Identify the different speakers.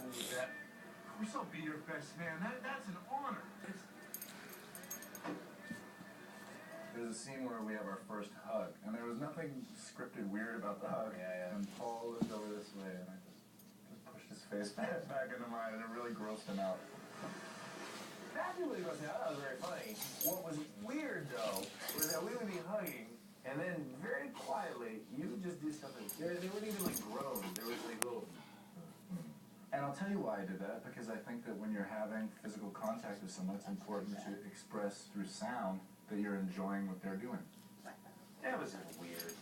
Speaker 1: Of course I'll be your best man. That's an honor.
Speaker 2: There's a scene where we have our first hug, and there was nothing scripted weird about the hug.
Speaker 3: Yeah.
Speaker 2: And Paul looked over this way, and I just pushed his face back into mine, and it really grossed him out.
Speaker 3: Fabulous was that was very funny. What was weird though was that we would be hugging, and then very quietly you would just do something. They weren't even like groans. There was like little.
Speaker 2: And I'll tell you why I did that, because I think that when you're having physical contact with someone, it's important to express through sound that you're enjoying what they're doing.
Speaker 3: That was weird.